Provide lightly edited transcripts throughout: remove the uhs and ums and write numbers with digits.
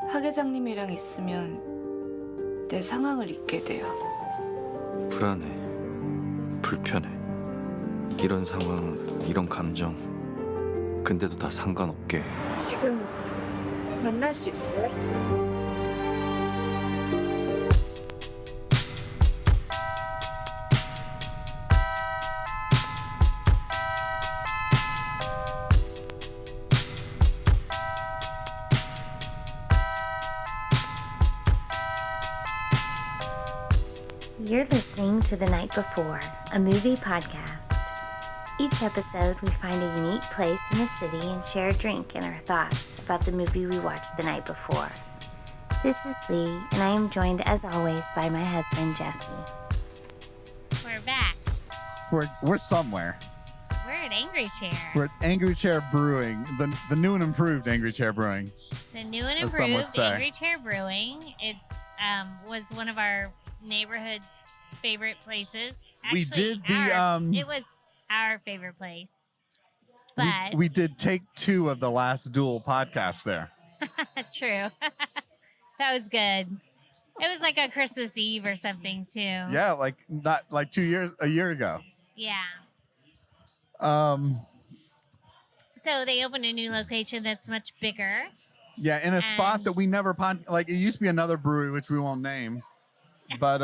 하계장님이랑 있으면 내 상황을 잊게 돼요. 불안해, 불편해. 이런 상황, 이런 감정. 근데도 다 상관없게. 지금 만날 수 있어요? You're listening to The Night Before, a movie podcast. Each episode, we find a unique place in the city and share a drink and our thoughts about the movie we watched the night before. This is Lee, and I am joined, as always, by my husband, Jesse. We're back. We're somewhere. We're at Angry Chair. We're at Angry Chair Brewing, the new and improved Angry Chair Brewing. The new and as some would improved say. Angry Chair Brewing. It's was one of our neighborhood favorite places. Actually, We did the it was our favorite place. But we did take 2 of the last dual podcast there. true. That was good. It was like a Christmas Eve or something too. Yeah, not like a year ago. Yeah. Um, So they opened a new location that's much bigger. yeah, in a spot that we never it used to be another brewery which we won't name, but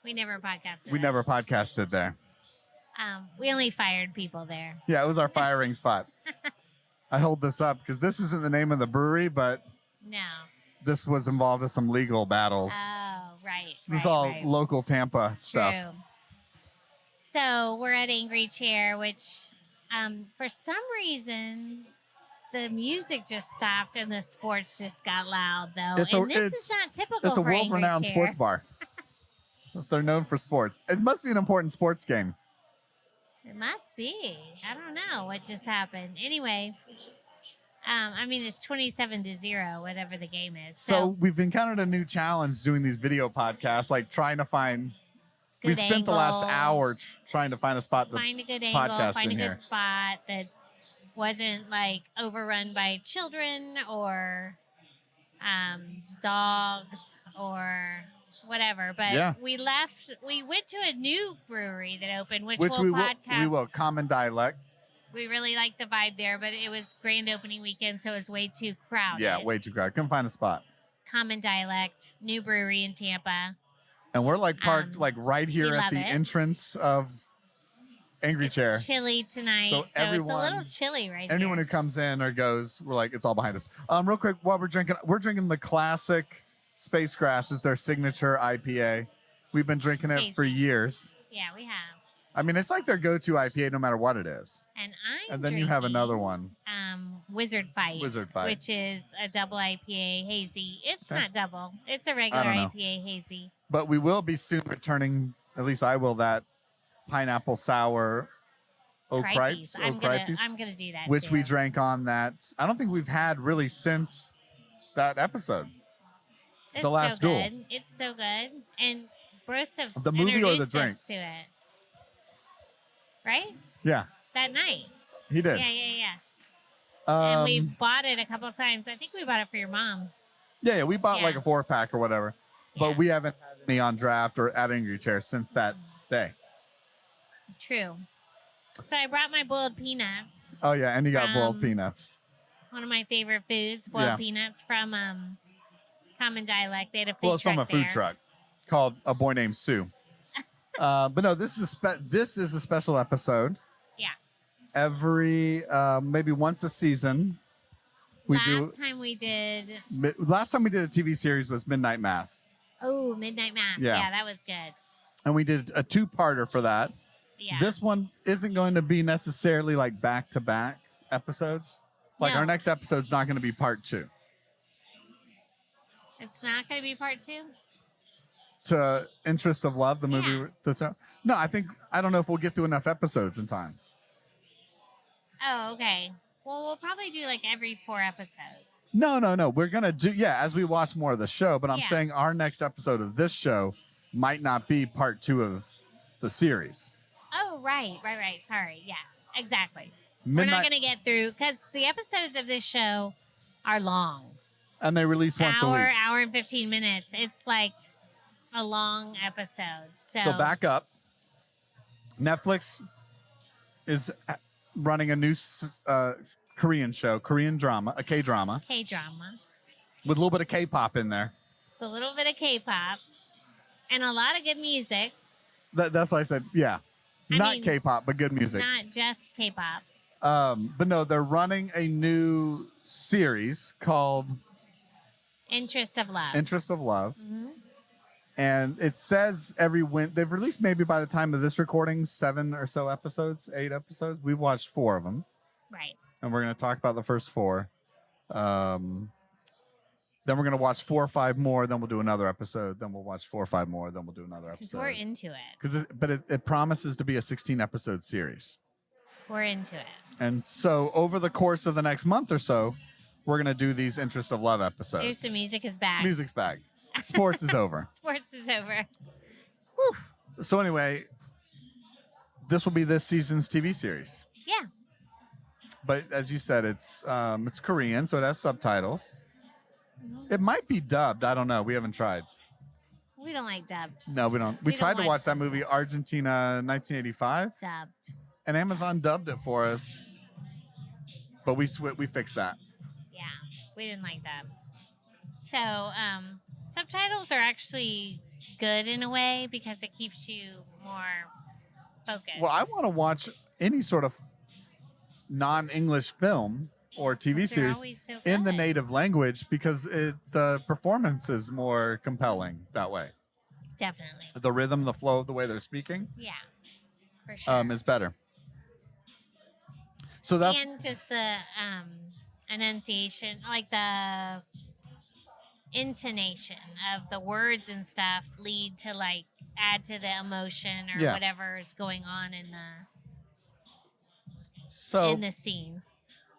We never podcasted. we it. never podcasted there. We only fired people there. Yeah, it was our firing spot. I hold this up because this isn't the name of the brewery, but No. this was involved in some legal battles. Oh, right. This is all local Tampa stuff. True. So we're at Angry Chair, which for some reason the music just stopped and the sports just got loud, though. This is not typical It's a for Angry world-renowned Chair. sports bar. They're known for sports. It must be an important sports game. It must be. I don't know what just happened. Anyway, it's 27-0, whatever the game is. So we've encountered a new challenge doing these video podcasts, like trying to find. We Good spent the last angles. hour trying to find a spot to Find a good angle, podcast find a in good here. spot that wasn't like overrun by children or dogs or whatever. But Yeah. we went to a new brewery that opened, which which we'll we podcast. will common dialect. We really liked the vibe there, but it was grand opening weekend, so it was way too crowded. Yeah, way too crowded. Couldn't find a spot. Common dialect, new brewery in Tampa. And we're parked right here we at love the it. entrance of Angry Chair. Chilly tonight, So so it's a everyone- little chilly right Anyone here. who comes in or goes, we're like, it's all behind us. Real quick, while we're drinking the classic Space Grass is their signature IPA. We've been drinking it for Tasty. years. Yeah, we have. I mean, it's like their go-to IPA no matter what it is. And Then you have drinking, another one. Wizard Fight. Wizard Fight. Which is a double IPA hazy. It's Okay. not double. It's a regular don't know. IPA hazy. But we will be soon returning, at least I will, that pineapple sour Oak Cripes. I'm gonna do that. Which too. we drank on that. I don't think we've had really since that episode. It's the last so duel. good. It's so good. And Bruce have The movie or the introduced drink? us to it. Right? Yeah, That night. he did. Yeah. And we Um, bought it a couple of times. I think we bought it for your mom. yeah, we bought Yeah. like a 4-pack or whatever. But Yeah. we haven't had any on draft or at Angry Chair since that day. True. So I brought my boiled peanuts. Oh, yeah, and you got boiled Um, peanuts. One of my favorite foods, boiled Yeah. peanuts from Common Dialect. They had a food Well, it's truck from a food there. truck called A Boy Named Sue. But no, this is a special episode. Yeah. Every maybe once a season, Last time we did, Last time we did a TV series was Midnight Mass, Midnight Mass. Yeah. Yeah, that was good. and we did a 2-parter for that. Yeah. This one isn't going to be necessarily like back-to-back episodes. Like No. our next episode's not going to be part 2. It's not going to be part 2? To Interest of Love, the movie. Yeah. No, I don't know if we'll get through enough episodes in time. Oh, okay. Well, we'll probably do like every 4 episodes. No. We're going to do, as we watch more of the show, but I'm Yeah. saying our next episode of this show might not be part 2 of the series. Oh, right. Sorry. Yeah, exactly. We're not going to get through because the episodes of this show are long. And they release once a week. Hour and 15 minutes. It's like a long episode. So back up. Netflix is running a new Korean show, Korean drama, a K-drama. K-drama. With a little bit of K-pop in there. A little bit of K-pop. And a lot of good music. That's why I said, yeah. Not K-pop, but good music. Not just K-pop. But no, they're running a new series called Interest of Love. Interest of Love. Mm-hmm. And it says they've released maybe by the time of this recording 7 or so episodes, 8 episodes. We've watched 4 of them. Right. And we're going to talk about the first 4. Then we're going to watch 4 or 5 more. Then we'll do another episode. Then we'll watch 4 or 5 more. Then we'll do another episode. Because we're into it. But it promises to be a 16-episode series. We're into it. And so over the course of the next month or so, we're going to do these Interest of Love episodes. Here's the music is back. Music's back. Sports is over. Sports is over. Whew. So anyway, this will be this season's TV series. Yeah. But as you said, it's Korean, so it has subtitles. Mm-hmm. It might be dubbed. I don't know. We haven't tried. We don't like dubbed. No, we don't. We tried to watch that movie, Argentina 1985. Dubbed. And Amazon dubbed it for us. But we fixed that. Yeah, we didn't like that. So, subtitles are actually good in a way because it keeps you more focused. Well, I want to watch any sort of non-English film or TV series in the native language because the performance is more compelling that way. Definitely. The rhythm, the flow of the way they're speaking. Yeah, for sure. Is better. So that's and just the enunciation, like the intonation of the words and stuff lead to like add to the emotion or whatever is going on in the scene.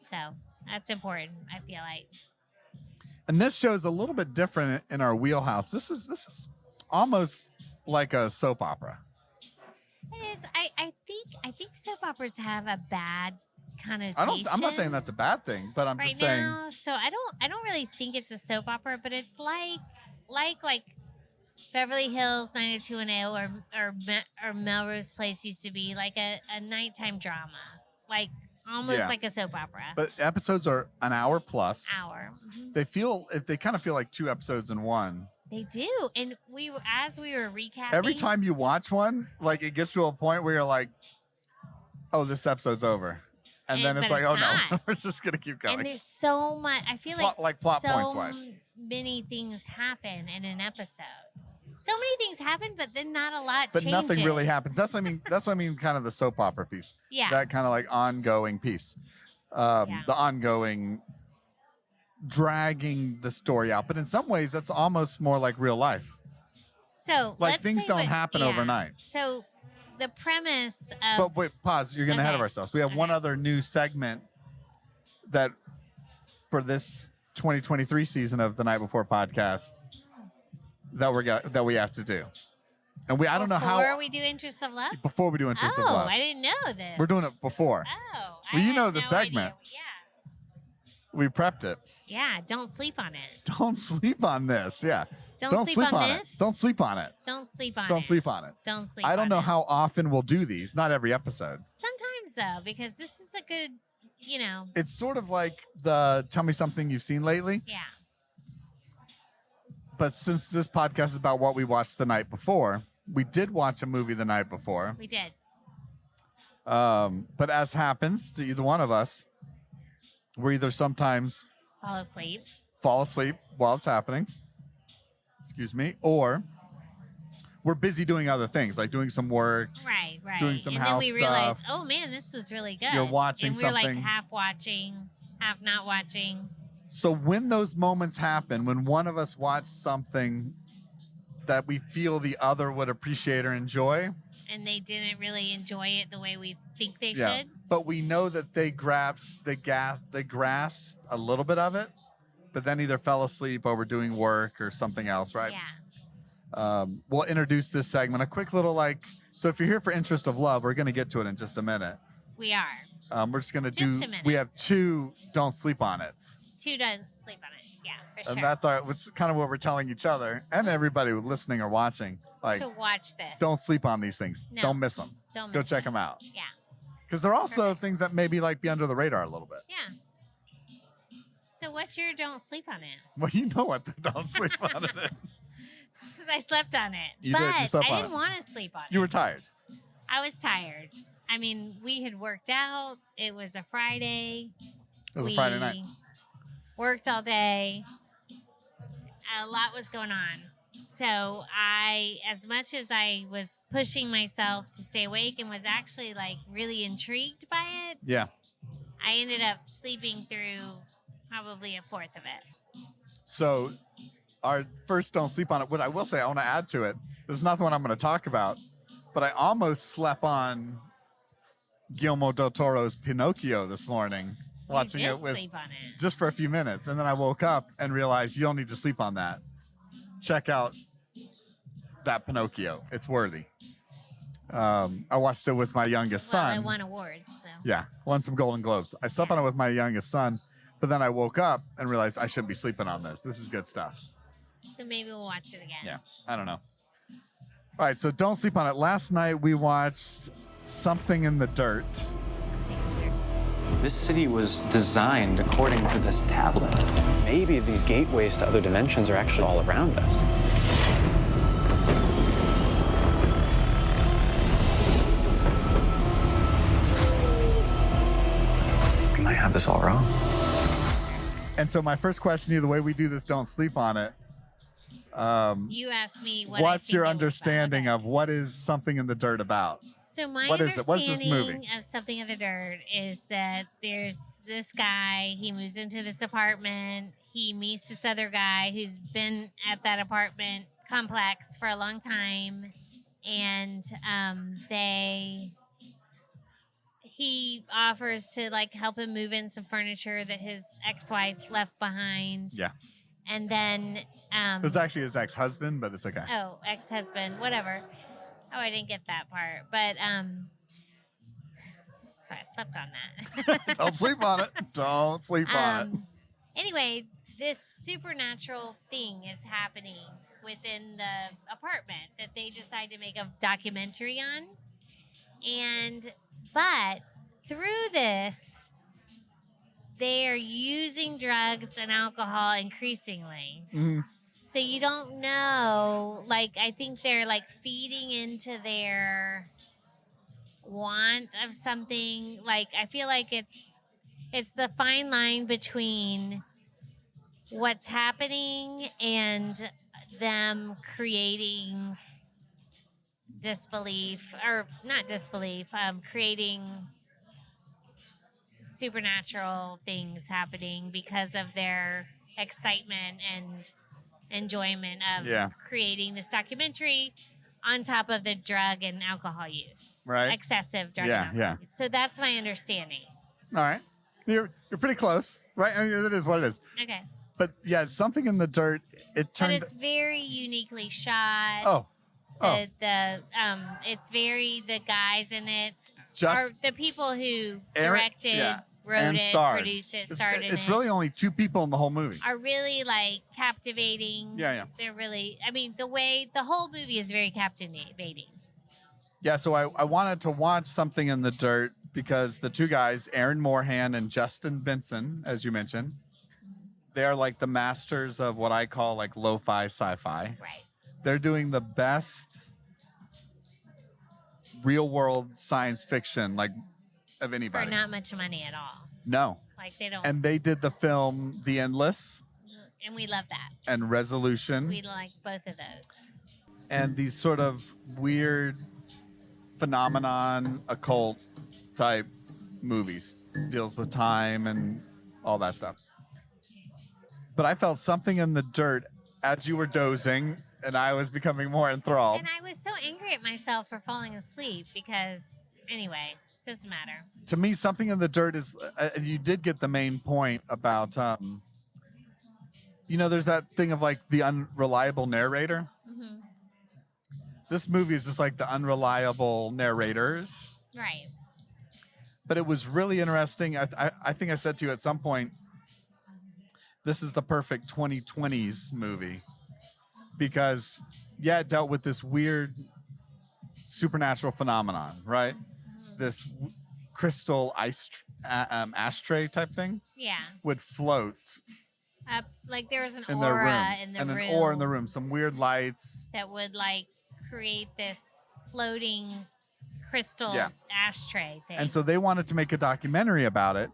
So that's important, I feel like. And this show's a little bit different in our wheelhouse. This is almost like a soap opera. It is. I think soap operas have a bad connotation. I'm not saying that's a bad thing, but I'm just saying. Now, so I don't really think it's a soap opera, but it's like Beverly Hills 90210 or Melrose Place used to be like a nighttime drama, like almost like a soap opera. But episodes are an hour plus. Mm-hmm. They kind of feel like 2 episodes in one. They do, and as we were recapping, every time you watch one, like it gets to a point where you're like, "Oh, this episode's over." And then it's like, oh no, we're just gonna keep going. And there's so much. I feel like plot so points wise, many things happen in an episode. So many things happen, but then not a lot. But changes. nothing really happens. That's what I mean. That's what I mean. Kind of the soap opera piece. Yeah. That kind of like ongoing piece. The ongoing dragging the story out. But in some ways, that's almost more like real life. So like things don't happen overnight. So the premise of... But wait, pause. You're getting ahead of ourselves. We have one other new segment that for this 2023 season of the Night Before podcast that we have to do. And I don't know how... Before we do Interest of Love? Before we do Interest of Love. Oh, I didn't know this. We're doing it before. Oh. Well, you know the segment. Idea. Yeah. We prepped it. Yeah, don't sleep on it. Don't sleep on this. Yeah. Don't sleep on this. Don't sleep on it. Don't sleep on it. Don't sleep on it. Don't sleep I don't know how often we'll do these. Not every episode. Sometimes, though, because this is a good, It's sort of like the Tell Me Something You've Seen Lately. Yeah. But since this podcast is about what we watched the night before, we did watch a movie the night before. We did. But as happens to either one of us, we're either sometimes fall asleep while it's happening, or we're busy doing other things, like doing some work, right, doing some and house then we stuff. realized, oh man, this was really good. You're watching and we're something, like half watching, half not watching. So when those moments happen, when one of us watch something that we feel the other would appreciate or enjoy, and they didn't really enjoy it the way we think they should, but we know that they grasp a little bit of it, but then either fell asleep or were doing work or something else, right? Yeah. We'll introduce this segment, a quick little so if you're here for Interest of Love, we're going to get to it in just a minute. We are. We're just going to a minute. we have 2 Don't Sleep on It. 2 Don't Sleep on It. Yeah, for sure. And that's what's kind of what we're telling each other and everybody listening or watching. Like, to watch this. don't sleep on these things. No. Don't miss them. Don't Go miss check them. them out. Yeah. Because they're also things that maybe like be under the radar a little bit. Yeah. So what's your don't sleep on it? Well, you know what the don't sleep on it is. Because I slept on it. You but did. You slept I on didn't it. want to sleep on it. You were tired. I was tired. I mean, we had worked out. It was a Friday. It was a Friday night. Worked all day. A lot was going on. So as much as I was pushing myself to stay awake and was actually like really intrigued by it, Yeah. I ended up sleeping through probably a fourth of it. So our first don't sleep on it. What I will say, I want to add to it. This is not the one I'm going to talk about, but I almost slept on Guillermo del Toro's Pinocchio this morning, watching you did it with sleep on it. just for a few minutes. And then I woke up and realized you don't need to sleep on that. Check out that Pinocchio. It's worthy. I watched it with my youngest son. I won awards, so. Yeah, won some Golden Globes. I slept on it with my youngest son, but then I woke up and realized I shouldn't be sleeping on this. This is good stuff. So maybe we'll watch it again. Yeah, I don't know. All right, so don't sleep on it. Last night we watched Something in the Dirt. This city was designed according to this tablet. Maybe these gateways to other dimensions are actually all around us. I have this all wrong. And so my first question to you, the way we do this, don't sleep on it. You asked me What's your understanding of what is Something in the Dirt about? So my What is it? What's this movie? understanding of Something in the Dirt is that there's this guy, he moves into this apartment, he meets this other guy who's been at that apartment complex for a long time, and he offers to like help him move in some furniture that his ex-wife left behind. Yeah. And then It was actually his ex-husband, but it's okay. oh, ex-husband, whatever. Oh, I didn't get that part. But sorry, I slept on that. Don't sleep on it. Don't sleep on it. Anyway, this supernatural thing is happening within the apartment that they decide to make a documentary on. But through this, they are using drugs and alcohol increasingly. Mm-hmm. So you don't know, like, I think they're like feeding into their want of something. Like, I feel like it's the fine line between what's happening and them creating disbelief, or not disbelief, creating supernatural things happening because of their excitement and enjoyment of creating this documentary on top of the drug and alcohol use. Right. Excessive drug and alcohol use. So that's my understanding. All right. You're pretty close, right? I mean, it is what it is. Okay. But yeah, Something in the Dirt, it turned... But it's very uniquely shot. Oh. It's very, the guys in it Just are the people who Aaron- directed, wrote and it, starred. produced it, starred in it. It's really only two people in the whole movie. Are really like captivating. Yeah. They're really, I mean, the whole movie is very captivating. Yeah, so I wanted to watch Something in the Dirt because the two guys, Aaron Moorhead and Justin Benson, as you mentioned, they're like the masters of what I call like lo-fi sci-fi. Right. They're doing the best real world science fiction like of anybody. For not much money at all. No. Like they don't. And they did the film The Endless And we love that. and Resolution. We like both of those. And these sort of weird phenomenon, occult type movies. Deals with time and all that stuff. But I felt Something in the Dirt as you were dozing and I was becoming more enthralled. And I was so angry at myself for falling asleep because, anyway, doesn't matter. To me, Something in the Dirt is, you did get the main point about, there's that thing of like the unreliable narrator. Mm-hmm. This movie is just like the unreliable narrators. Right. But it was really interesting. I think I said to you at some point, this is the perfect 2020s movie because, yeah, it dealt with this weird supernatural phenomenon, right? This crystal ashtray type thing Yeah. would float Up, like there was an in their room. aura in the and room. an aura in the room, some weird lights. That would like create this floating crystal Yeah. ashtray thing. And so they wanted to make a documentary about it.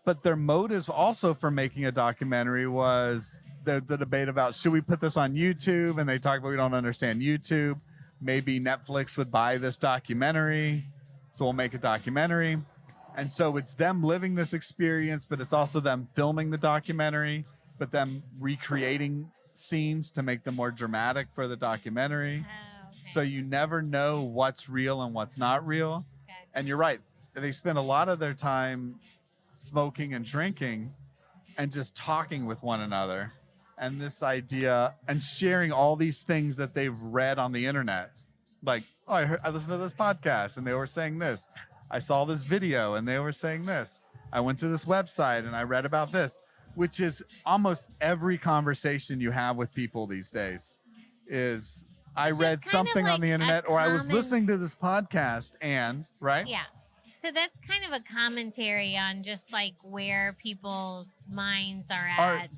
But their motives also for making a documentary was the debate about, should we put this on YouTube? And they talk about, we don't understand YouTube. Maybe Netflix would buy this documentary, so we'll make a documentary. And so it's them living this experience, but it's also them filming the documentary, but them recreating scenes to make them more dramatic for the documentary. Oh, okay. So you never know what's real and what's not real. Gotcha. And you're right. They spend a lot of their time smoking and drinking and just talking with one another, and this idea and sharing all these things that they've read on the internet. Like, oh, I listened to this podcast and they were saying this. I saw this video and they were saying this. I went to this website and I read about this, which is almost every conversation you have with people these days is, I It's read just kind of something on like the a internet, or I was comment. listening to this podcast and, right? Yeah. So that's kind of a commentary on just like where people's minds are at,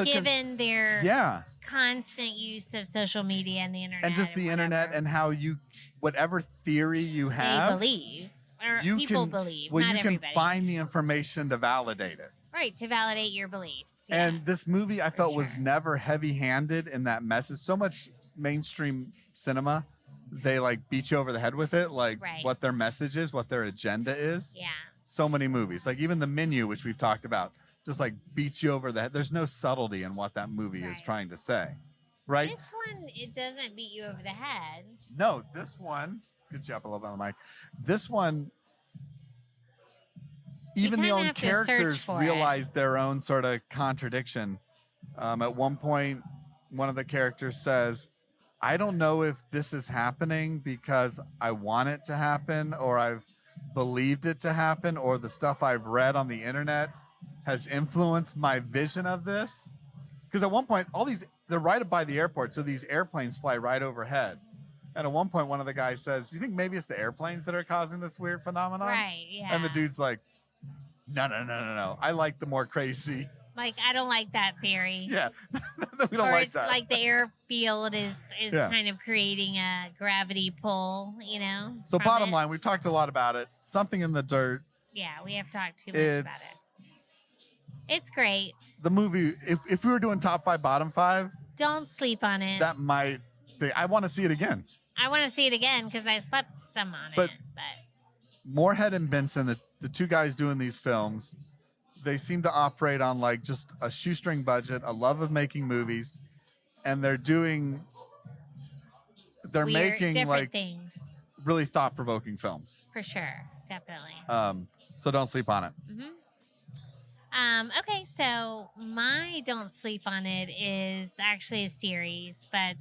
given their yeah. constant use of social media and the internet. And just the internet whatever and how you, whatever theory you they have, believe, or you people can, believe, well, not you can everybody. find the information to validate it. Right, to validate your beliefs. Yeah. And this movie, I felt, was sure. never heavy-handed in that message. So much mainstream cinema, they like beat you over the head with it, like Right. what their message is, what their agenda is. Yeah. So many movies, like even The Menu, which we've talked about, just like beats you over the head. There's no subtlety in what that movie is Right. trying to say, right? This one, it doesn't beat you over the head. No, this one, get you up a little bit on the mic. This one, even the kinda own have to search characters for realize their own sort of contradiction. At one point, one of the characters says, I don't know if this is happening because I want it to happen, or I've believed it to happen, or the stuff I've read on the internet has influenced my vision of this. Because at one point, they're right by the airport, so these airplanes fly right overhead. And at one point, one of the guys says, you think maybe it's the airplanes that are causing this weird phenomenon? Right, yeah. And the dude's like, no. I like the more crazy. Like, I don't like that theory. Yeah, we don't or like it's that. like the airfield is Yeah. kind of creating a gravity pull, you know? So from bottom it. line, we've talked a lot about it. Something in the Dirt. Yeah, we have talked too much about it. It's great. The movie, if we were doing top 5, bottom 5, Don't sleep on it. that might, I want to see it again. I want to see it again because I slept some on But- it. But Moorhead and Benson, the two guys doing these films, they seem to operate on like just a shoestring budget, a love of making movies, and they're weird, making different like things really thought-provoking films. for sure. Definitely. So don't sleep on it. Okay, so my Don't Sleep on It is actually a series, but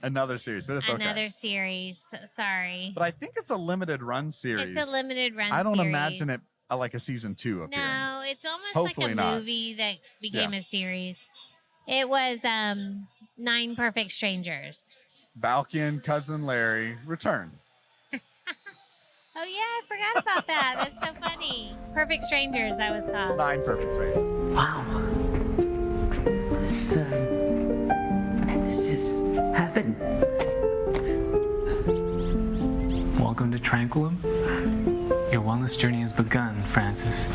Another series, but it's okay. another series. Sorry. But I think it's a limited run series. It's a limited run I don't series. imagine it like a season 2 appearing. No, it's almost Hopefully like a not. movie that became Yeah. a series. It was 9 Perfect Strangers. Balkian cousin Larry return. Oh yeah, I forgot about that. That's so funny. Perfect Strangers, that was called. 9 Perfect Strangers. Wow. This is heaven. Welcome to Tranquilum. Your wellness journey has begun, Francis. You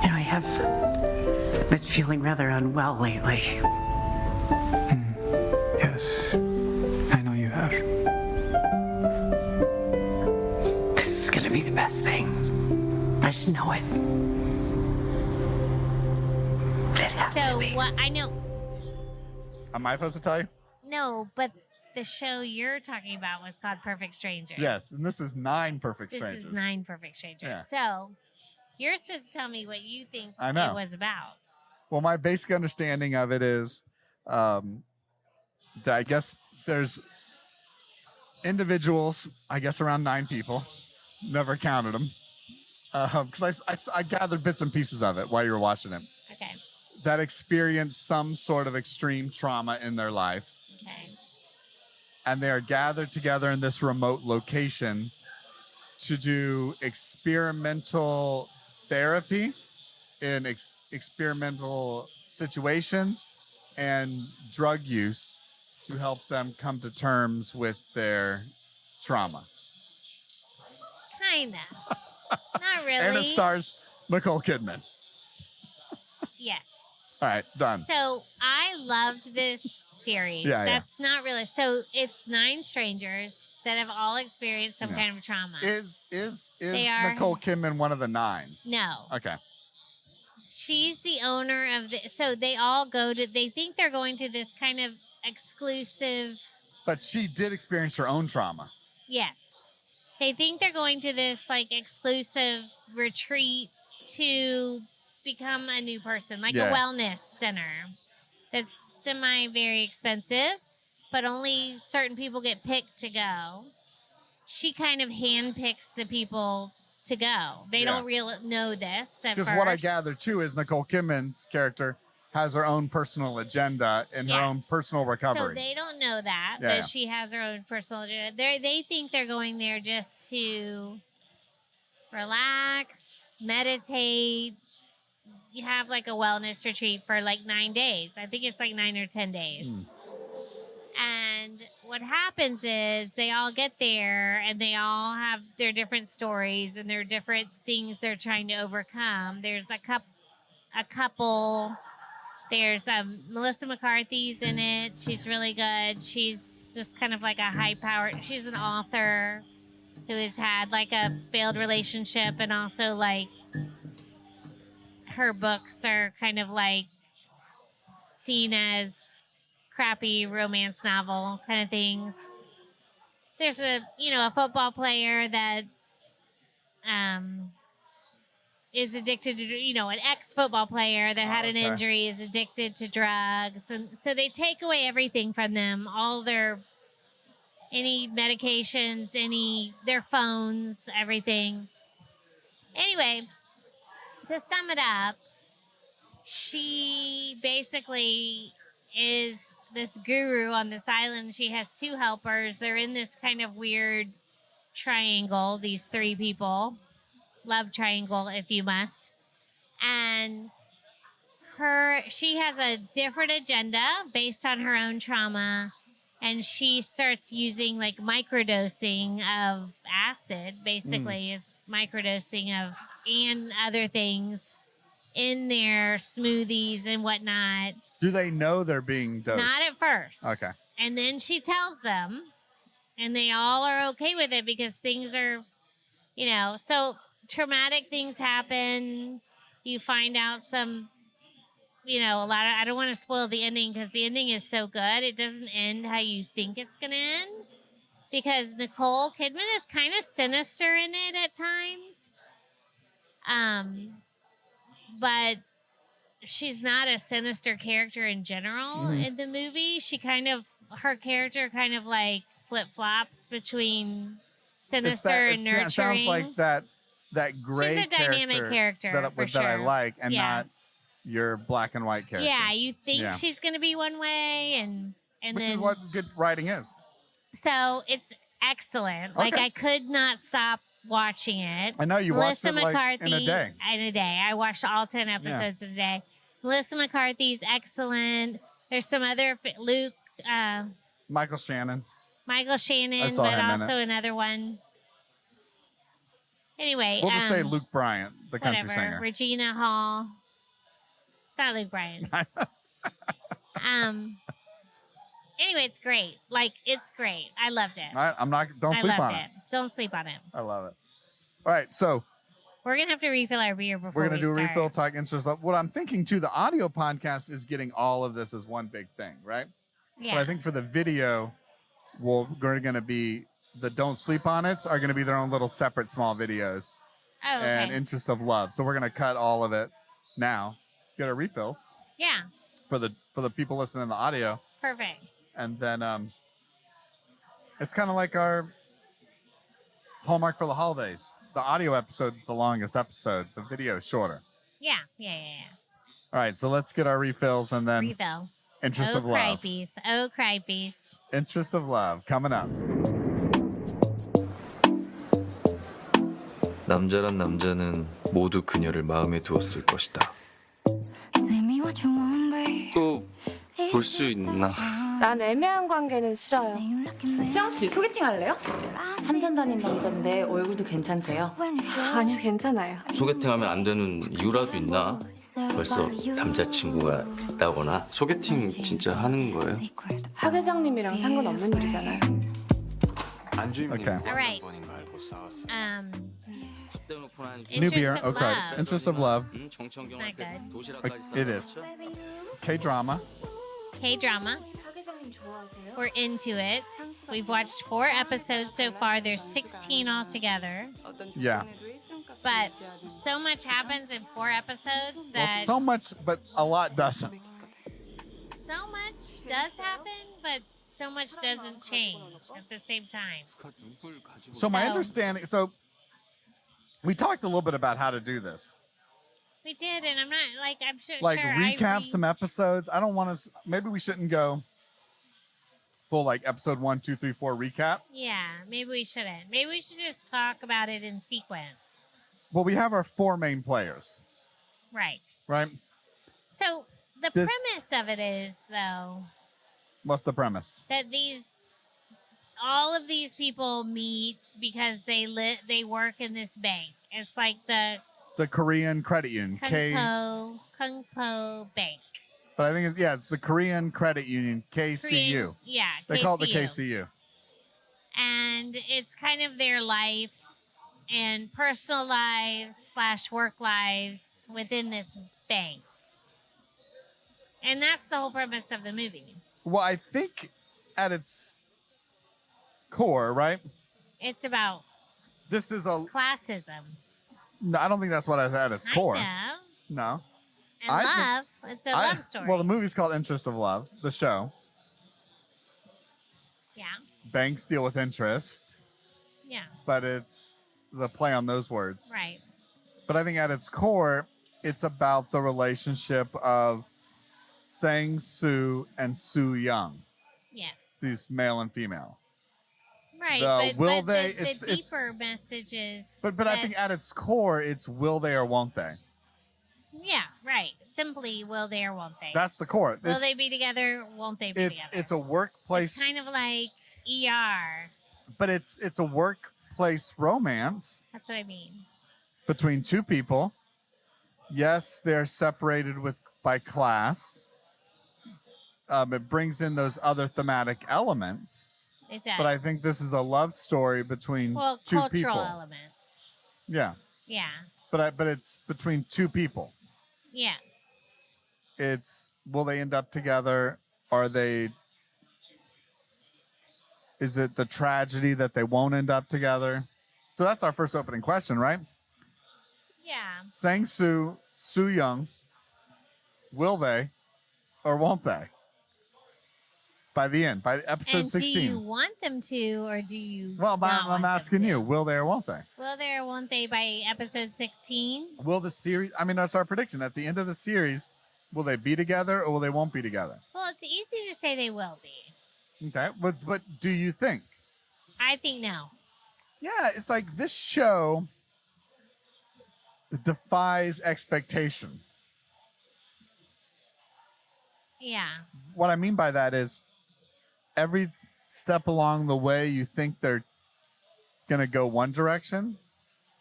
know, I have been feeling rather unwell lately. Yes, I know you have. This is gonna be the best thing. I just know it. It has to So be. what I know Am I supposed to tell you? no, but the show you're talking about was called Perfect Strangers. Yes, and this is 9 Perfect This Strangers. is 9 Perfect Strangers. Yeah. So you're supposed to tell me what you think I know. it was about. Well, my basic understanding of it is that I guess there's individuals, I guess around 9 people, never counted them, because I gathered bits and pieces of it while you were watching it, Okay. that experience some sort of extreme trauma in their life. Okay. And they are gathered together in this remote location to do experimental therapy in experimental situations and drug use to help them come to terms with their trauma. Kinda. Not really. And it stars Nicole Kidman. Yes. All right, done. So I loved this series. Yeah, That's not really. So it's 9 strangers that have all experienced some kind of trauma. Is Nicole Kidman one of the 9? No. Okay. She's the owner of the. So they all go to. They think they're going to this kind of exclusive. But she did experience her own trauma. Yes. They think they're going to this like exclusive retreat to become a new person, like a wellness center that's very expensive, but only certain people get picked to go. She kind of handpicks the people to go. They don't really know this at first. Because what I gather too is Nicole Kidman's character has her own personal agenda and her own personal recovery. So they don't know that, but she has her own personal agenda. They think they're going there just to relax, meditate. You have like a wellness retreat for like 9 days. I think it's like 9 or 10 days. And what happens is they all get there and they all have their different stories and their different things they're trying to overcome. There's a couple. There's Melissa McCarthy's in it. She's really good. She's just kind of like a high-powered. She's an author who has had like a failed relationship, and also like her books are kind of like seen as crappy romance novel kind of things. There's a football player that is addicted to, an ex-football player that had an injury, is addicted to drugs. And so they take away everything from them, all any medications, their phones, everything. Anyway, to sum it up, she basically is this guru on this island. She has 2 helpers. They're in this kind of weird triangle, these 3 people. Love triangle, if you must. And she has a different agenda based on her own trauma. And she starts using like microdosing of acid, basically is microdosing of and other things in their smoothies and whatnot. Do they know they're being dosed? Not at first. Okay. And then she tells them, and they all are okay with it because things are, so traumatic things happen. You find out some, a lot of, I don't want to spoil the ending because the ending is so good. It doesn't end how you think it's going to end, because Nicole Kidman is kind of sinister in it at times. But she's not a sinister character in general in the movie. Her character kind of like flip-flops between sinister and nurturing. It sounds like that gray She's a dynamic character that I like, and not your black and white character. Yeah, you think she's going to be one way, and which then is what good writing is. So it's excellent. Okay. Like I could not stop watching it. I know you Melissa watched it McCarthy, in a day. I watched all 10 episodes in a day. Melissa McCarthy's excellent. There's some other Luke. Michael Shannon, but also another one. Anyway, we'll just say Luke Bryant, the country singer. Regina Hall. It's not Luke Bryant. Anyway, it's great. Like, it's great. I loved it. Don't sleep on it. Don't sleep on it. I love it. All right, so we're going to have to refill our beer before we're going to do start. a refill, talk interest level. What I'm thinking too, the audio podcast is getting all of this as one big thing, right? Yeah. But I think for the video, we're going to be the Don't Sleep on It's are going to be their own little separate small videos. Oh, okay. And Interest of Love. So we're going to cut all of it now. Get our refills. Yeah. For the people listening to the audio. Perfect. And then it's kind of like our Hallmark for the holidays. The audio episode is the longest episode. The video is shorter. Yeah. All right, so let's get our refills and then Refill. Interest Oh, of Love. cripeys. Oh, cripeys. Interest of Love coming up. 남자란 남자는 모두 그녀를 마음에 두었을 것이다. 또 볼 수 있나? 난 애매한 관계는 싫어요. 수영 씨 소개팅 할래요? 3전 다닌 남자인데 얼굴도 괜찮대요. 아니요, 괜찮아요. 소개팅하면 안 되는 이유라도 있나? 벌써 남자친구가 있다거나. 소개팅 진짜 하는 거예요? 하 회장님이랑 상관없는 일이잖아요. Okay. All right. New beer. Interest of Okay. Love. Interest of Love. Not good. It is. K-drama. K-drama. 하 회장님 좋아하세요? We're into it. We've watched 4 episodes so far. There's 16 altogether. Yeah. But so much happens in 4 episodes Well, that so much, but a lot doesn't. so much does happen, but so much doesn't change at the same time. So my So- understanding, so we talked a little bit about how to do this. We did, and I'm not like I'm sure. Like sure recap some episodes. I don't want to, maybe we shouldn't go full like episode 1, 2, 3, 4 recap. Yeah, maybe we shouldn't. Maybe we should just talk about it in sequence. Well, we have our 4 main players, Right. right? So the This- premise of it is, though, What's the premise? that all of these people meet because they work in this bank. It's like the The Korean Credit Union, Kung Po Bank. but I think it's the Korean Credit Union, KCU. Korean- yeah, They call it the KCU. KCU. And it's kind of their life and personal lives / work lives within this bank. And that's the whole premise of the movie. Well, I think at its core, right? It's about This is a. classism. No, I don't think that's what I at its core. I know. No. And I think- love. It's a love story. Well, the movie's called Interest of Love, the show. yeah. Banks deal with interest, Yeah. but it's the play on those words. Right. But I think at its core, it's about the relationship of Sang-soo and Soo-young, Yes. these male and female. Right. the but will but they- the it's- deeper messages. But I think at its core, it's will they or won't they? yeah, right. Simply will they or won't they? That's the core. will they be together? Won't they be together? It's a workplace, It's kind of like ER. but it's a workplace romance That's what I mean. between 2 people. Yes, they're separated by class. It brings in those other thematic elements, It does. but I think this is a love story between well, 2 cultural people. elements. Yeah, Yeah. but it's between 2 people. Yeah. It's will they end up together? Is it the tragedy that they won't end up together? So that's our first opening question, right? Yeah. Sang-soo, Soo-young, will they or won't they? By the end, by episode And 16. do you want them to, or do you? Well, not I'm want them asking to? you, will they or won't they? Will they or won't they by episode 16? Will the series, that's our prediction. At the end of the series, will they be together or will they won't be together? Well, it's easy to say they will be. Okay, but do you think? I think no. Yeah, it's like this show defies expectation. Yeah. What I mean by that is every step along the way you think they're going to go one direction,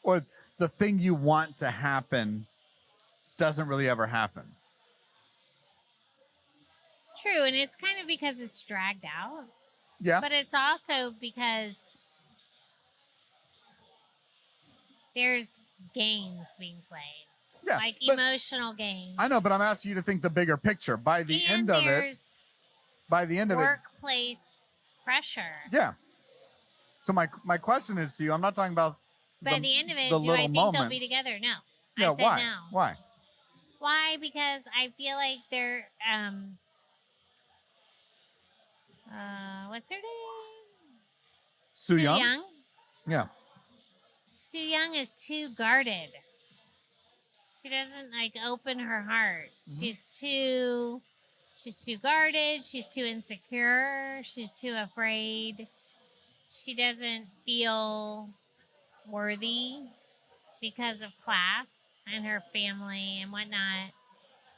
or the thing you want to happen doesn't really ever happen. True, and it's kind of because it's dragged out. Yeah. But it's also because there's games being played. Yeah, Like but- emotional games. I know, but I'm asking you to think the bigger picture. By the end of it, there's workplace pressure. yeah. So my question is to you, I'm not talking about By the end of it, the do I little think they'll be moments. together? No. Yeah, I said why? no. Why? Why? Because I feel like they're what's her name? Soo-young? Yeah. Soo-young is too guarded. She doesn't like open her heart. She's too guarded. She's too insecure. She's too afraid. She doesn't feel worthy because of class and her family and whatnot.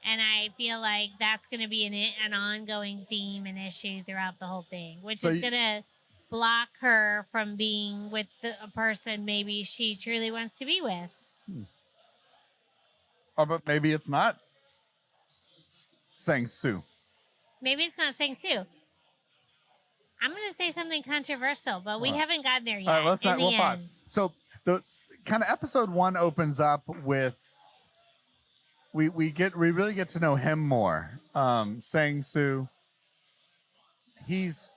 And I feel like that's going to be an ongoing theme and issue throughout the whole thing, which is going to block her from being with a person maybe she truly wants to be with. Or but maybe it's not Sang-soo. Maybe it's not Sang-soo. I'm going to say something controversial, but we haven't gotten there yet. All right, let's not. We'll pause. End. So the kind of episode 1 opens up with we really get to know him more. Sang-soo. He's,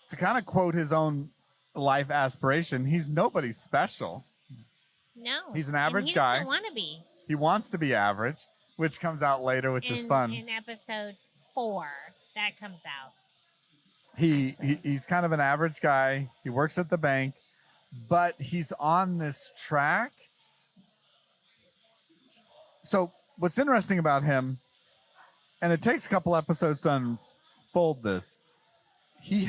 to kind of quote his own life aspiration, he's nobody special. No. He's an average guy. He doesn't want to be. He wants to be average, which comes out later, which is fun. In episode 4, that comes out. He's kind of an average guy. He works at the bank, but he's on this track. So what's interesting about him, and it takes a couple episodes to unfold this, he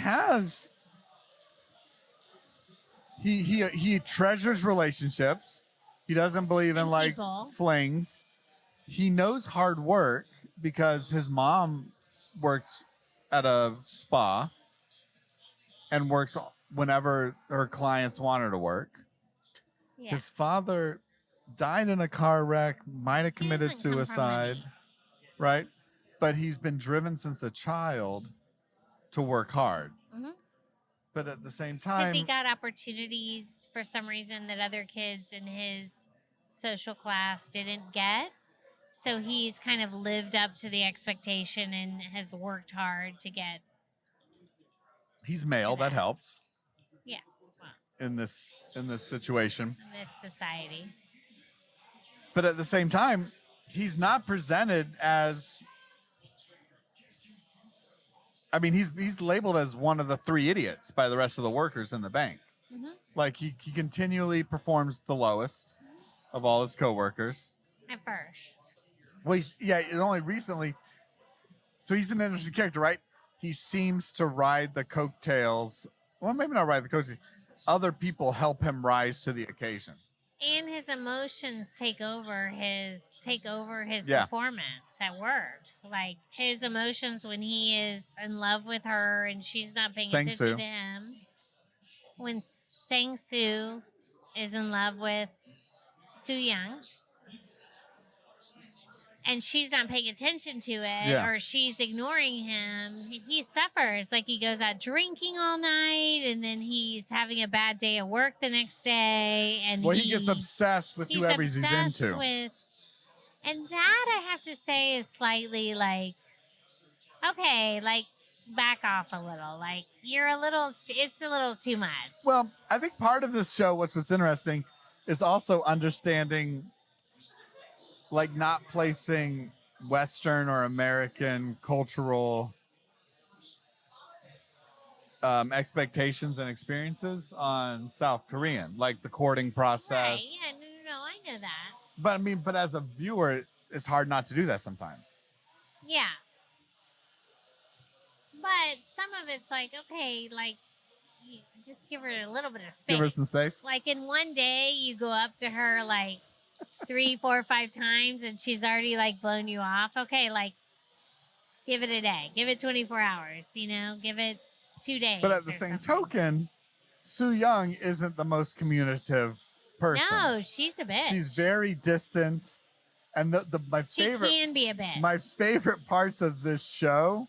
treasures relationships. He doesn't believe in like flings. He knows hard work because his mom works at a spa and works whenever her clients want her to work. Yeah. His father died in a car wreck, might have committed suicide, right? But he's been driven since a child to work hard. But at the same time, because he got opportunities for some reason that other kids in his social class didn't get. So he's kind of lived up to the expectation and has worked hard to get. He's male, that helps. Yeah. Well, in this situation. In this society. But at the same time, he's not presented as, I mean, he's labeled as one of the 3 idiots by the rest of the workers in the bank. Like he continually performs the lowest of all his coworkers. At first. Well, it's only recently. So he's an interesting character, right? He seems to ride the coattails. Well, maybe not ride the coattails. Other people help him rise to the occasion. And his emotions take over his performance at work. Like his emotions when he is in love with her and she's not paying attention to him. When Sang-soo is in love with Soo-young and she's not paying attention to it or she's ignoring him, he suffers. Like he goes out drinking all night and then he's having a bad day at work the next day. And he gets obsessed with whoever he's into. And that I have to say is slightly like, okay, like back off a little. Like it's a little too much. Well, I think part of this show, what's interesting, is also understanding, like not placing Western or American cultural expectations and experiences on South Korean, like the courting process. Right, yeah, no, I know that. But I mean, but as a viewer, it's hard not to do that sometimes. Yeah. But some of it's like, okay, like, you just give her a little bit of space. Give her some space. Like in one day, you go up to her like 3, 4, 5 times and she's already like blown you off. Okay, like give it a day. Give it 24 hours, give it 2 days. But at the same token, Soo-young isn't the most communicative person. No, she's a bitch. She's very distant. And she can be a bitch. My favorite parts of this show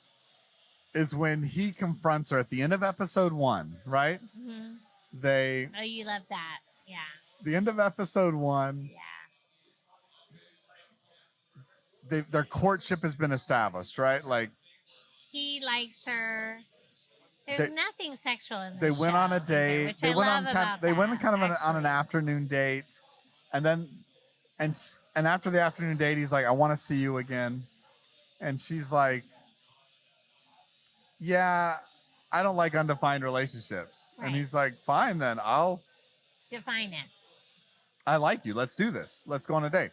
is when he confronts her at the end of episode 1, right? Oh, you love that. Yeah. The end of episode 1. Yeah. Their courtship has been established, right? Like he likes her. There's nothing sexual in this They went show on a date. Which I love about they that, went kind of on an afternoon date, and then and after the afternoon date, he's like, "I want to see you again," and she's like, "Yeah, I don't like undefined relationships," and he's like, "Fine, then I'll define it." I like you. Let's do this. Let's go on a date.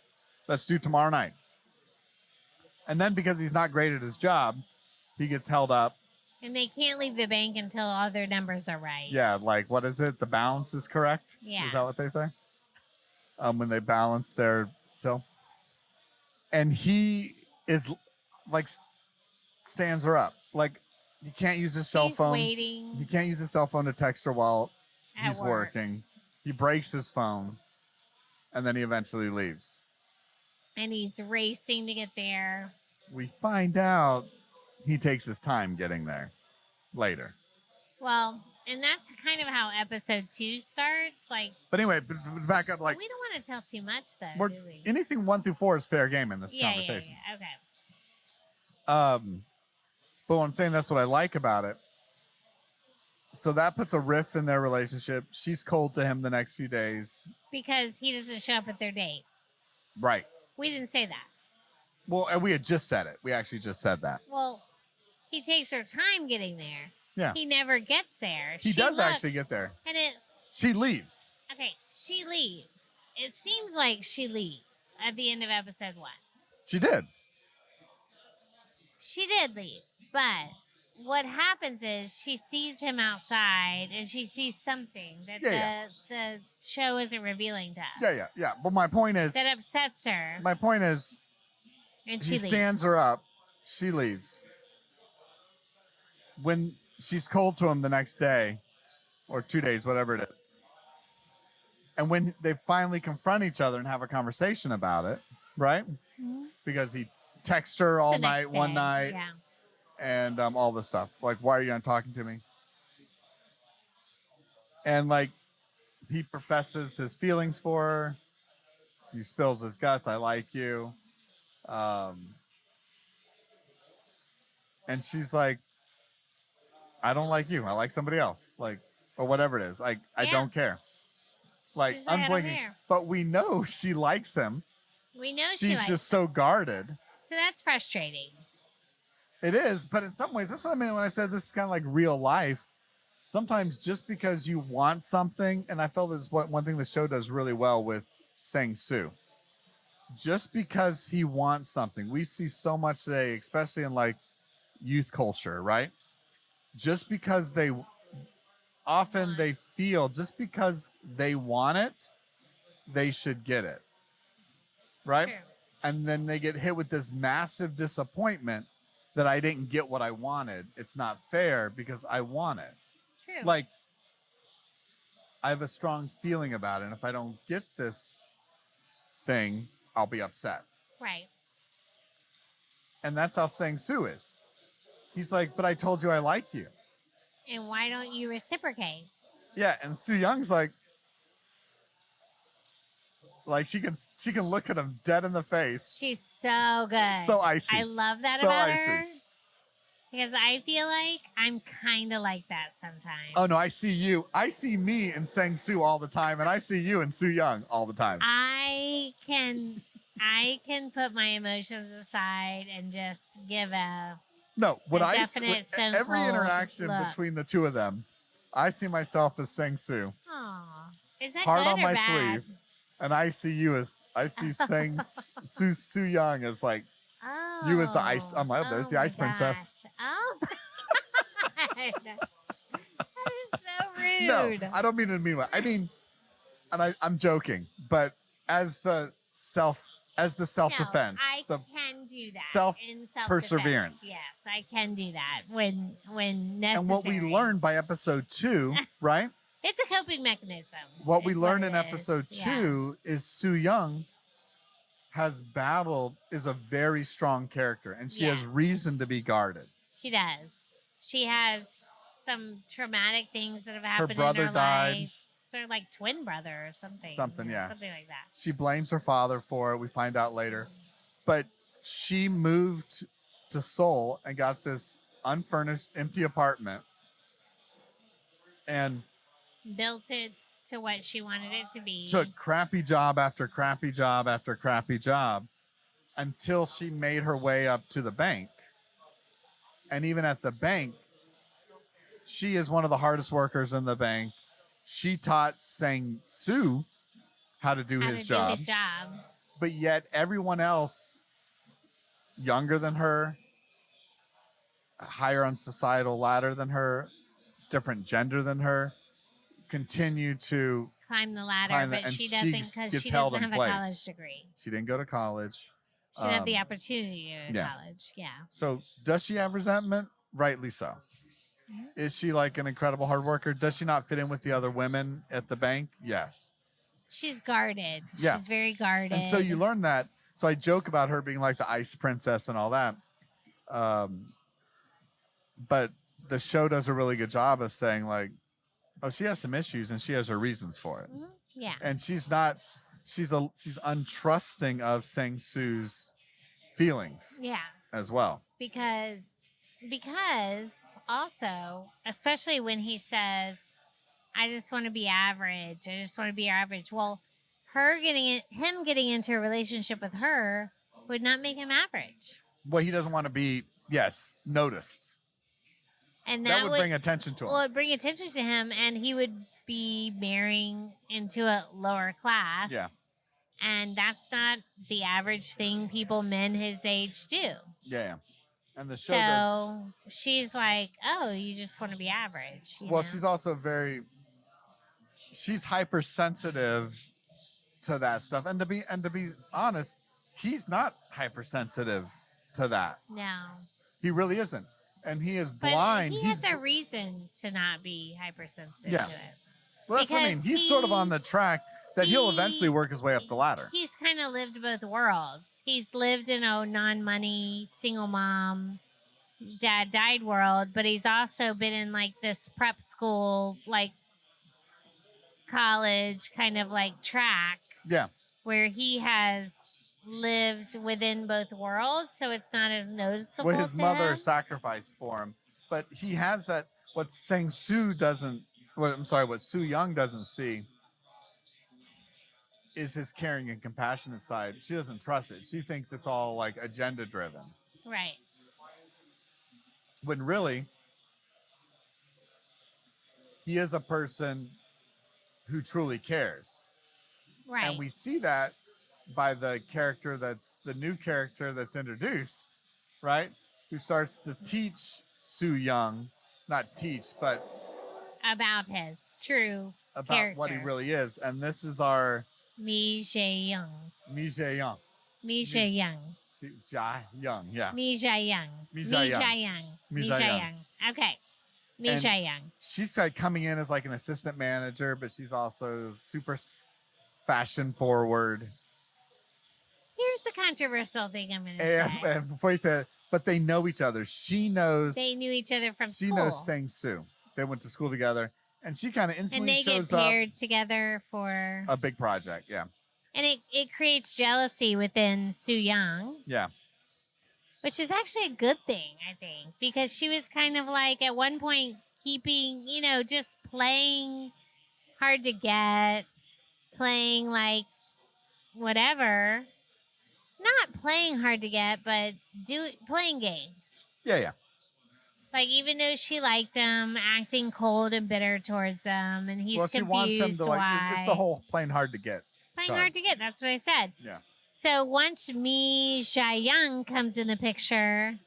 Let's do tomorrow night. And then because he's not great at his job, he gets held up. And they can't leave the bank until all their numbers are right. Yeah, like, what is it? The balance is correct? Yeah. Is that what they say? When they balance their till. And he is, like, stands her up. Like, he can't use his cell phone. Waiting. He can't use his cell phone to text her while he's work. working. He breaks his phone. And then he eventually leaves. And he's racing to get there. We find out he takes his time getting there later. Well, and that's kind of how episode 2 starts. Like, But anyway, back up. Like, we don't want to tell too much, though, do we? Anything 1 through 4 is fair game in this conversation. Yeah, okay. But I'm saying that's what I like about it. So that puts a rift in their relationship. She's cold to him the next few days. Because he doesn't show up at their date. Right. We didn't say that. Well, and we had just said it. We actually just said that. Well, he takes her time getting there. Yeah. He never gets there. He does actually get there. And she leaves. Okay, she leaves. It seems like she leaves at the end of episode 1. She did. She did leave. But what happens is she sees him outside and she sees something that the show isn't revealing to us. Yeah. But my point is, that upsets her. My point is, and he she stands her up. She leaves. When she's cold to him the next day, or 2 days, whatever it is. And when they finally confront each other and have a conversation about it, right? Mm-hmm. Because he texts her all night, one night. Yeah. And all this stuff. Like, why are you not talking to me? And, like, he professes his feelings for her. He spills his guts. I like you. And she's like, I don't like you. I like somebody else. Like, or whatever it is. Like, I don't care. Like, unblinking. But we know she likes him. We know she's just so guarded. So that's frustrating. It is, but in some ways, that's what I mean when I said this is kind of like real life. Sometimes just because you want something, and I felt this is one thing the show does really well with Sang-soo. Just because he wants something, we see so much today, especially in like youth culture, right? Just because they feel, just because they want it, they should get it, right? True. And then they get hit with this massive disappointment that I didn't get what I wanted. It's not fair because I want it. True. Like, I have a strong feeling about it. And if I don't get this thing, I'll be upset. Right. And that's how Sang-soo is. He's like, but I told you I like you. And why don't you reciprocate? Yeah. And Soo Young's like she can look at him dead in the face. She's so good. So icy. I love that about her. Because I feel like I'm kind of like that sometimes. Oh, no, I see you. I see me in Sang-soo all the time, and I see you in Soo Young all the time. I can put my emotions aside and just give every interaction between the two of them, I see myself as Sang-soo. Aw. Is that Heart good on or my bad? sleeve. And I see you as, I see Soo Young as like, you as the ice. I'm like, there's the ice princess. Oh, my God. That is so rude. No, I don't mean it in a mean way. I mean, and I'm joking, but as the self-defense. I can do that. Self-perseverance. Yes, I can do that when necessary. And what we learned by episode 2, right? It's a coping mechanism. What we learned in episode 2 is Soo Young is a very strong character, and she has reason to be guarded. She does. She has some traumatic things that have happened Her brother in her died. life. Sort of like twin brother or something. Something like that. She blames her father for it. We find out later. But she moved to Seoul and got this unfurnished, empty apartment. And built it to what she wanted it to be. Took crappy job after crappy job after crappy job until she made her way up to the bank. And even at the bank, she is one of the hardest workers in the bank. She taught Sang-soo how to do his job. But yet everyone else, younger than her, higher on societal ladder than her, different gender than her, continue to climb the ladder, but she doesn't because she doesn't have a college degree. She didn't go to college. She didn't have the opportunity to go to college. Yeah. So does she have resentment? Rightly so. Mm-hmm. Is she like an incredible hard worker? Does she not fit in with the other women at the bank? Yes. She's guarded. Yeah. She's very guarded. And so you learn that. So I joke about her being like the ice princess and all that. But the show does a really good job of saying like, oh, she has some issues and she has her reasons for it. Mm-hmm. Yeah. And she's untrusting of Sang-soo's feelings. Yeah. As well. Because also, especially when he says, I just want to be average. I just want to be average. Well, him getting into a relationship with her would not make him average. Well, he doesn't want to be, noticed. And that would bring attention to him. Well, it'd bring attention to him, and he would be marrying into a lower class. Yeah. And that's not the average thing men his age do. Yeah. And the show she's like, oh, you just want to be average. You know? She's also she's hypersensitive to that stuff. And to be honest, he's not hypersensitive to that. No. He really isn't. And he is blind. He has a reason to not be hypersensitive to it. Well, that's what I mean. He's sort of on the track that he'll eventually work his way up the ladder. He's kind of lived both worlds. He's lived in a non-money, single mom, dad died world, but he's also been in like this prep school, like college kind of like track. Yeah. Where he has lived within both worlds, so it's not as noticeable. Well, his mother sacrificed for him, but he has that. What Sang-soo doesn't. What Soo-young doesn't see is his caring and compassionate side. She doesn't trust it. She thinks it's all like agenda driven. Right. When really, he is a person who truly cares. Right. And we see that by the new character that's introduced, right? Who starts to teach Soo-young, not teach, but about his true about character. What he really is. And this is our Mi Jae-young. Mi Jae-young. Mi Jae-young. Young, yeah. Mi Jae-young. Mi Jae-young. Mi Jae-young. Okay. Mi Jae-young. She's like coming in as like an assistant manager, but she's also super fashion forward. Here's the controversial thing I'm going to say. And before you say it, but they know each other. They knew each other from school. She knows Sang-soo. They went to school together. And she kind of instantly shows up. And they get paired together for a big project, yeah. And it creates jealousy within Soo-young. Yeah. Which is actually a good thing, I think. Because she was kind of like, at one point, keeping, just playing hard to get. Playing like whatever. Not playing hard to get, but playing games. Yeah. Like, even though she liked him, acting cold and bitter towards him, and he's confused. Well, she wants him to, why. It's the whole playing hard to get. Playing hard to get, that's what I said. Yeah. So once Mi Jae-young comes in the picture,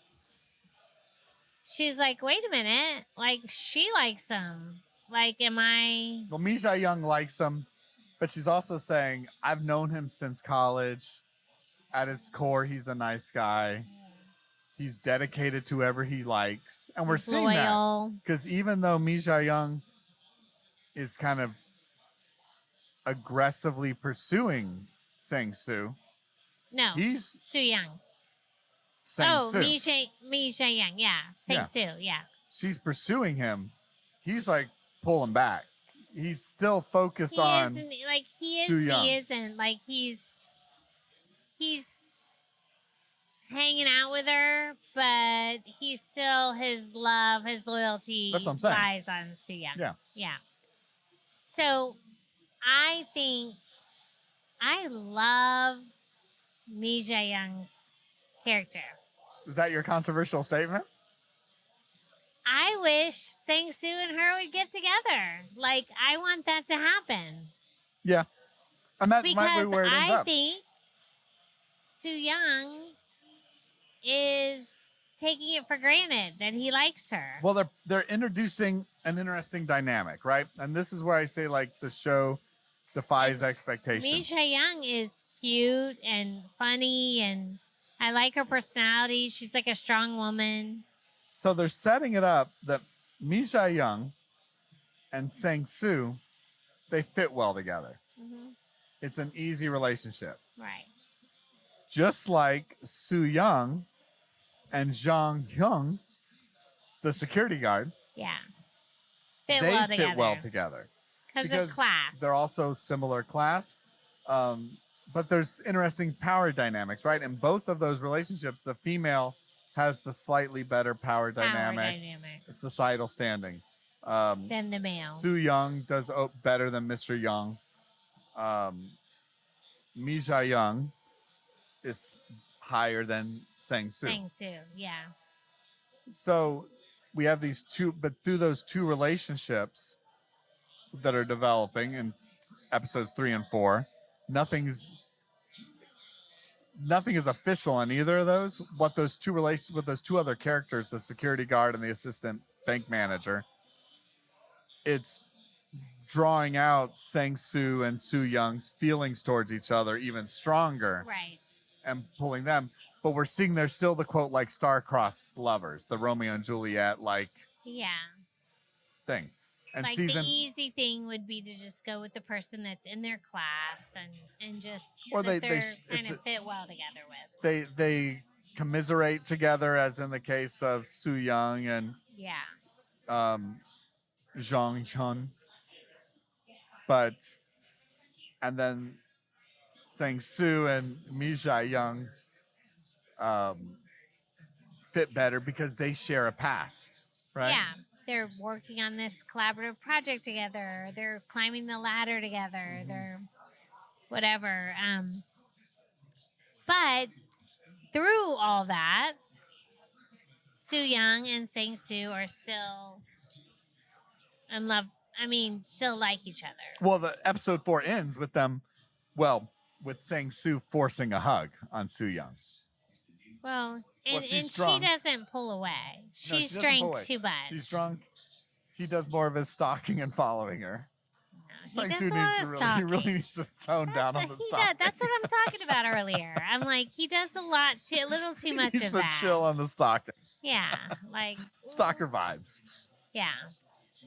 she's like, wait a minute. Like, she likes him. Like, am I... Well, Mi Jae-young likes him, but she's also saying, I've known him since college. At his core, he's a nice guy. He's dedicated to whoever he likes. And we're seeing that. Because even though Mi Jae-young is kind of aggressively pursuing Sang-soo. No, he's Soo-young. Sang-soo. Oh, Mi Jae-young, yeah. Sang-soo, yeah. She's pursuing him. He's like pulling back. He's still focused on Soo-young. He isn't. Like, he's hanging out with her, but he's still, his love, his loyalty lies on Soo-young. Yeah. Yeah. So I think I love Mi Jae-young's character. Is that your controversial statement? I wish Sang-soo and her would get together. Like, I want that to happen. Yeah. And that because might be where it ends I up. think Soo Young is taking it for granted that he likes her. Well, they're introducing an interesting dynamic, right? And this is where I say like the show defies expectations. Misha Young is cute and funny, and I like her personality. She's like a strong woman. So they're setting it up that Mi Jae-young and Sang-soo, they fit well together. Mm-hmm. It's an easy relationship. Right. Just like Soo Young and Jang Hyung, the security guard, Yeah. they fit well together. Because of class. They're also similar class. But there's interesting power dynamics, right? In both of those relationships, the female has the slightly better power dynamic. Societal standing. Than the male. Soo Young does better than Mr. Young. Mi Jae-young is higher than Sang-soo. Sang-soo, yeah. So we have these two, but through those two relationships that are developing in episodes 3 and 4, nothing is official on either of those. What those two with those two other characters, the security guard and the assistant bank manager, it's drawing out Sang-soo and Soo Young's feelings towards each other even stronger. Right. And pulling them. But we're seeing they're still the quote like star-crossed lovers, the Romeo and Juliet like thing. And like the easy thing would be to just go with the person that's in their class and just or they kind of fit well together with. They commiserate together, as in the case of Soo Young and Jang Hyun. And then Sang-soo and Mi Jae-young fit better because they share a past, right? Yeah, they're working on this collaborative project together. They're climbing the ladder together. They're whatever. But through all that, Soo Young and Sang-soo are still in love. I mean, still like each other. Well, the episode 4 ends with them, with Sang-soo forcing a hug on Soo Young. Well, and she drunk. doesn't pull away. She's drank too much. She's drunk. He does more of his stalking and following her. No, he really needs to tone down on the stalking. That's what I'm talking about earlier. I'm like, he does a little too much He's of that. chill on the stalking. Yeah, like stalker vibes. Yeah.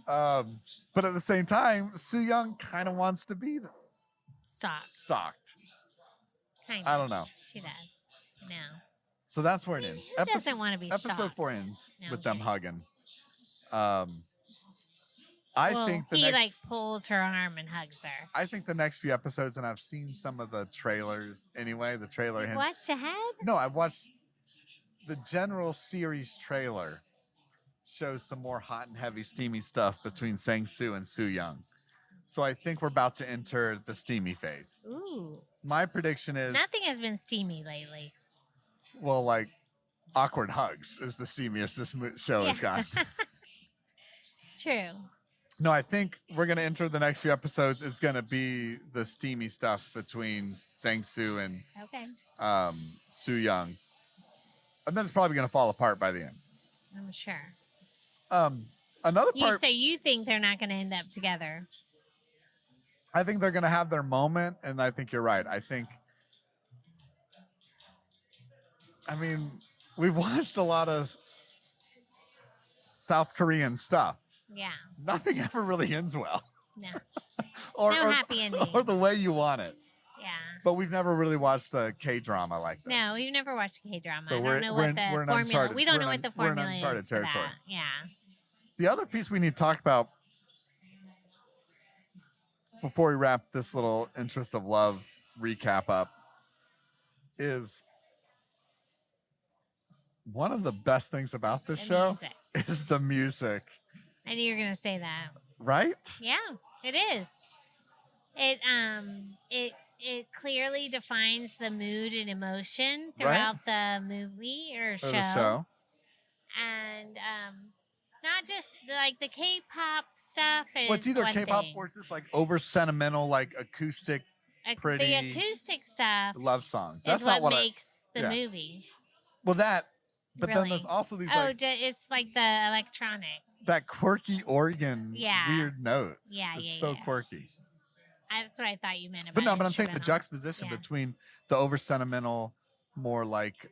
But at the same time, Soo Young kind of wants to be stalked. Kind of. I don't know. She does. No. So that's where it ends. Who doesn't want to be stalked? Episode 4 ends with them hugging. I think he pulls her arm and hugs her. I think the next few episodes, and I've seen some of the trailers anyway. The trailer hints. Watched ahead? No, I've watched the general series trailer. Shows some more hot and heavy, steamy stuff between Sang-soo and Soo Young. So I think we're about to enter the steamy phase. Ooh. My prediction is nothing has been steamy lately. Well, like awkward hugs is the steamiest this show has gotten. True. No, I think we're going to enter the next few episodes. It's going to be the steamy stuff between Sang-soo and Soo Young. And then it's probably going to fall apart by the end. I'm sure. Another part. So you think they're not going to end up together? I think they're going to have their moment, and I think you're right. I mean, we've watched a lot of South Korean stuff. Yeah. Nothing ever really ends well. No. or happy ending. Or the way you want it. Yeah. But we've never really watched a K-drama like this. No, we've never watched a K-drama. So I don't know what the formula. We don't know what the formula is. We're in uncharted territory. Yeah. The other piece we need to talk about before we wrap this little Interest of Love recap up is one of the best things about this show is the music. I knew you were going to say that. Right? Yeah, it is. It clearly defines the mood and emotion throughout the movie or show. And not just like the K-pop stuff is well, it's either one K-pop thing. or it's just like over sentimental, like acoustic pretty the acoustic stuff love songs. is That's not what makes the yeah. movie. Well, that, but then Really. there's also these it's like the electronic. that quirky organ, Yeah. weird notes. Yeah, It's yeah, so yeah. quirky. That's what I thought you meant about. But no, but I'm saying the instrumental. juxtaposition Yeah. between the over sentimental, more like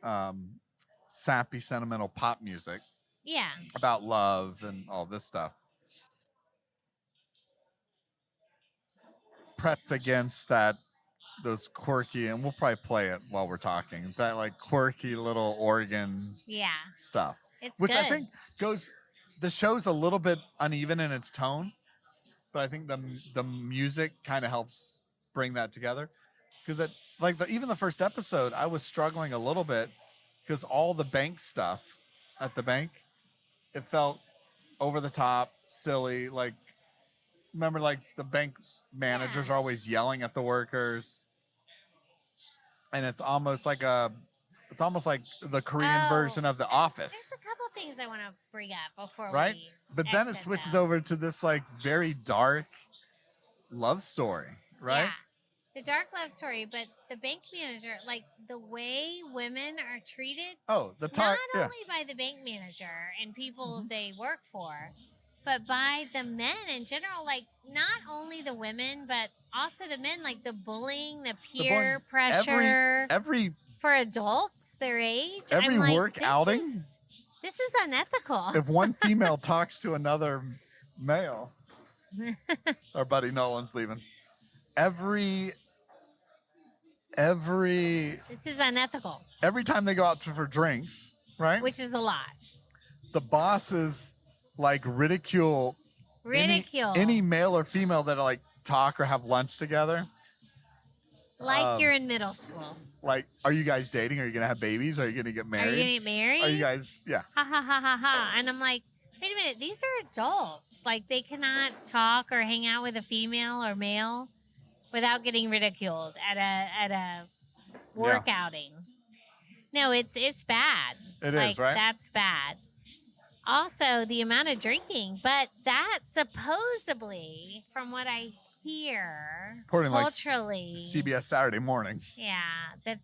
sappy, sentimental pop music Yeah. about love and all this stuff, pressed against those quirky, and we'll probably play it while we're talking, that like quirky little organ stuff. It's which good. I think the show's a little bit uneven in its tone, but I think the music kind of helps bring that together. Because that, like, even the first episode, I was struggling a little bit because all the bank stuff at the bank, it felt over the top, silly. Like, remember, like the bank managers are always yelling at the workers, and it's almost like the Korean version of The Office. There's a couple things I want to bring up before Right? we But then it exit, switches though. over to this like very dark love story, right? Yeah. The dark love story, but the bank manager, like the way women are treated, Oh, the talk. not only by the bank manager and people they work for, but by the men in general. Like not only the women, but also the men. Like the bullying, the peer pressure, every for adults their age. every I'm like, work outing. This is unethical. If one female talks to another male, our buddy Nolan's leaving. Every This is unethical, every time they go out for drinks, right? which is a lot. The bosses like ridicule any male or female that like talk or have lunch together. Like you're in middle school. Like, are you guys dating? Are you gonna have babies? Are you gonna get married? Are you gonna get married? Are you guys? Yeah. Ha ha ha ha ha. And I'm like, wait a minute, these are adults. Like they cannot talk or hang out with a female or male without getting ridiculed at a work outing. No, it's bad. It Like, is, right? That's bad. Also, the amount of drinking, but that supposedly, from what I hear, According to, like, culturally, CBS Saturday Morning. yeah,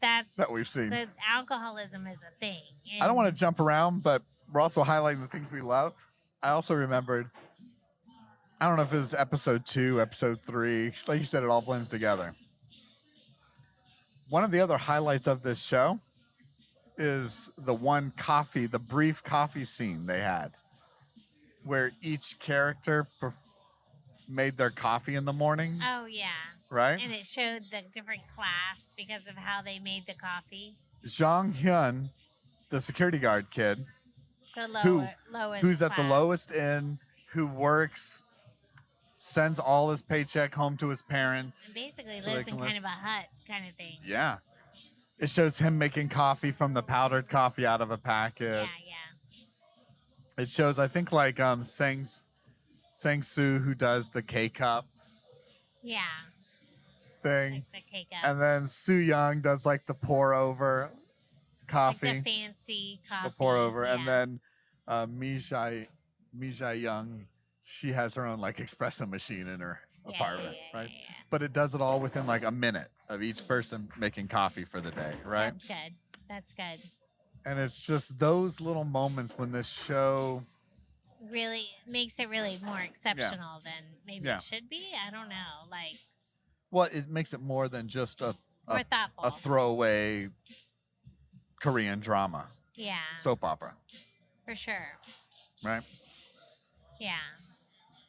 that's That we've seen. that alcoholism is a thing. I don't want to jump around, but we're also highlighting the things we love. I also remembered, I don't know if it was episode 2, episode 3. Like you said, it all blends together. One of the other highlights of this show is the brief coffee scene they had, where each character made their coffee in the morning. Oh, yeah. Right? And it showed the different class because of how they made the coffee. Jong Hyun, the security guard kid, The lowest who's at the class. lowest end, who works, sends all his paycheck home to his parents. And basically so they lives in can kind of a hut kind of thing. Yeah. It shows him making coffee from the powdered coffee out of a packet. Yeah. It shows, I think, like Sang-soo, who does the K-cup Yeah. thing. Like the cake up. And then Soo Young does like the pour over coffee. Like the fancy coffee. The pour over. Yeah. And then Mijai Young, she has her own like espresso machine in her apartment, right? Yeah. But it does it all within like a minute of each person making coffee for the day, right? That's good. That's good. And it's just those little moments when this show Really makes it really more exceptional than maybe it should be. I don't know. Like, well, it makes it more than just more thoughtful. a throwaway Korean drama, Yeah. soap opera, For sure. right? Yeah.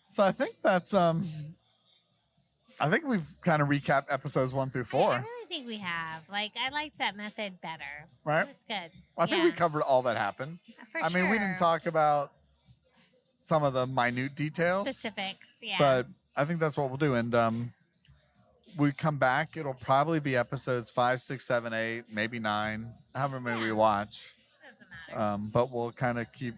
So I think that's I think we've kind of recapped episodes 1 through 4. I really think we have. Like, I liked that method better. Right? It was good. I think we covered all that happened. For I mean, we didn't sure. talk about some of the minute details, Specifics, yeah. but I think that's what we'll do. And we come back, it'll probably be episodes 5, 6, 7, 8, maybe 9, however many we watch. Doesn't matter. But we'll kind of keep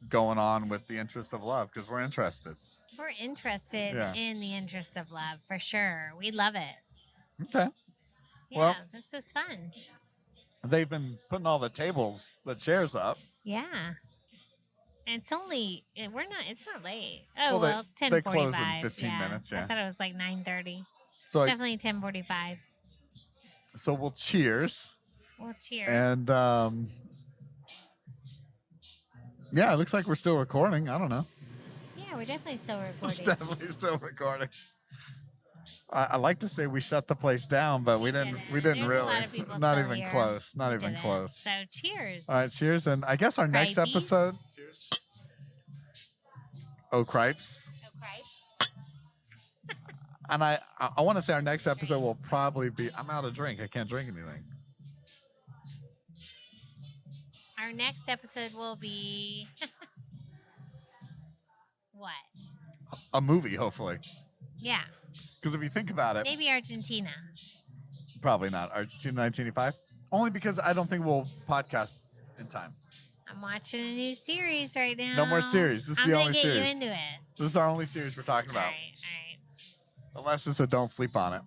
going on with the interest of love because we're interested. We're interested Yeah. in the interest of love, for sure. We love it. Okay. Yeah, Well- this was fun. They've been putting all the chairs up. Yeah. And it's only it's not late. Oh, Well, it's they 10:45. close in 15 minutes, yeah. I thought it was like 9:30. So It's definitely 10:45. So we'll cheers. Well, cheers. And yeah, it looks like we're still recording. I don't know. Yeah, we're definitely still recording. It's definitely still recording. I like to say we shut the place down, but we didn't. We didn't There's really. A lot of people Not still even here. close. Not We even did it. close. So cheers. All right, cheers. And I guess our next Cripes. episode. Oh, cripes. And I want to say our next episode will probably be. I'm out of drink. I can't drink anything. Our next episode will be what? A movie, hopefully. Yeah. Because if you think about it, Maybe Argentina. probably not Argentina 1985. Only because I don't think we'll podcast in time. I'm watching a new series right now. No more series. This is I'm the gonna only get series. you into it. This is our only series we're talking about. All right. Unless it's a don't sleep on it.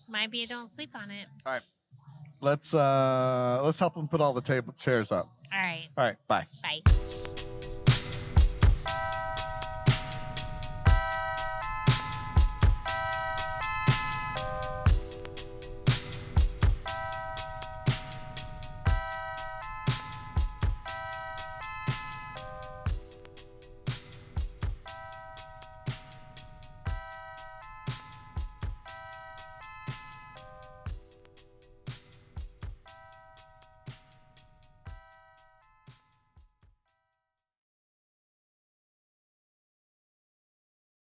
Might be a don't sleep on it. All right. Let's help them put all the chairs up. All right. All right. Bye. Bye.